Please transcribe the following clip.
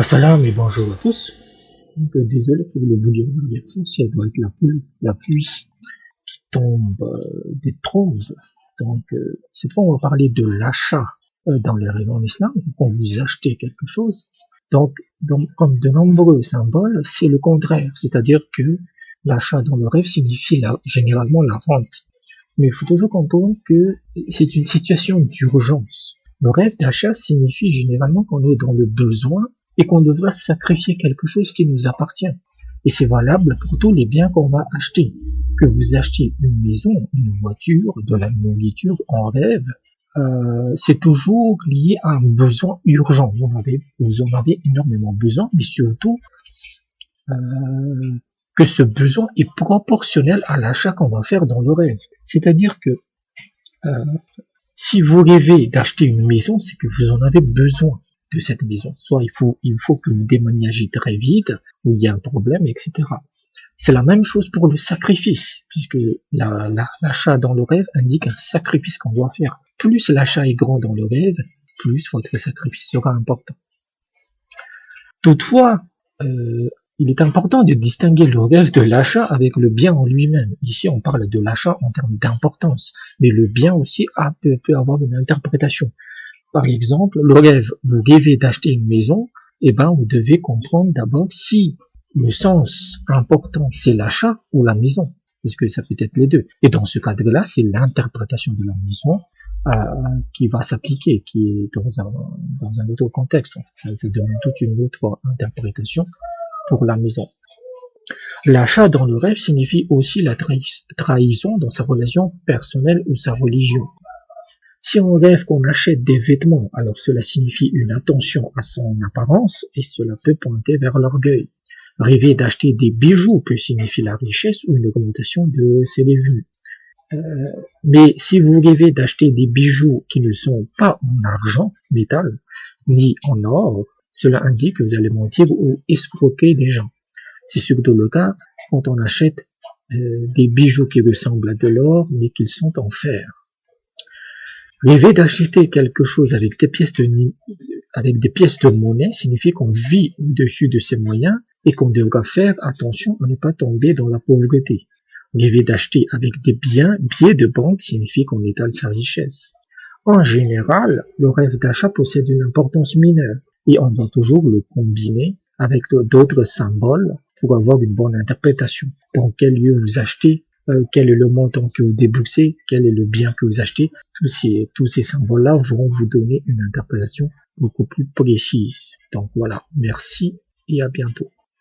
Salam et bonjour à tous. Désolé pour le bruit de l'action, ça doit être la pluie qui tombe des trombes. Cette fois, on va parler de l'achat dans les rêves en islam. Quand vous achetez quelque chose, donc comme de nombreux symboles, c'est le contraire. C'est-à-dire que l'achat dans le rêve signifie généralement la vente. Mais il faut toujours comprendre que c'est une situation d'urgence. Le rêve d'achat signifie généralement qu'on est dans le besoin et qu'on devra sacrifier quelque chose qui nous appartient. Et c'est valable pour tous les biens qu'on va acheter. Que vous achetiez une maison, une voiture, de la nourriture en rêve, c'est toujours lié à un besoin urgent. Vous en avez énormément besoin, mais surtout euh, que ce besoin est proportionnel à l'achat qu'on va faire dans le rêve. C'est-à-dire que euh, si vous rêvez d'acheter une maison, c'est que vous en avez besoin de cette maison. Soit il faut que vous déménagez très vite, ou il y a un problème, etc. C'est la même chose pour le sacrifice, puisque l'achat dans le rêve indique un sacrifice qu'on doit faire. Plus l'achat est grand dans le rêve, plus votre sacrifice sera important. Toutefois, il est important de distinguer le rêve de l'achat avec le bien en lui-même. Ici, on parle de l'achat en termes d'importance, mais le bien aussi peut avoir une interprétation. Par exemple, le rêve, vous rêvez d'acheter une maison, vous devez comprendre d'abord si le sens important c'est l'achat ou la maison, parce que ça peut être les deux. Et dans ce cadre-là, c'est l'interprétation de la maison qui va s'appliquer, qui est dans un autre contexte. Ça donne toute une autre interprétation pour la maison. L'achat dans le rêve signifie aussi la trahison dans sa relation personnelle ou sa religion. Si on rêve qu'on achète des vêtements, alors cela signifie une attention à son apparence et cela peut pointer vers l'orgueil. Rêver d'acheter des bijoux peut signifier la richesse ou une augmentation de ses revenus. Mais si vous rêvez d'acheter des bijoux qui ne sont pas en argent, métal, ni en or, cela indique que vous allez mentir ou escroquer des gens. C'est surtout le cas quand on achète des bijoux qui ressemblent à de l'or mais qu'ils sont en fer. Rêver d'acheter quelque chose avec des pièces de monnaie signifie qu'on vit au-dessus de ses moyens et qu'on devra faire attention à ne pas tomber dans la pauvreté. Rêver d'acheter avec des billets de banque signifie qu'on étale sa richesse. En général, le rêve d'achat possède une importance mineure et on doit toujours le combiner avec d'autres symboles pour avoir une bonne interprétation. Dans quel lieu vous achetez, quel est le montant que vous déboursez, quel est le bien que vous achetez, tous ces symboles-là vont vous donner une interprétation beaucoup plus précise. Donc voilà, merci et à bientôt.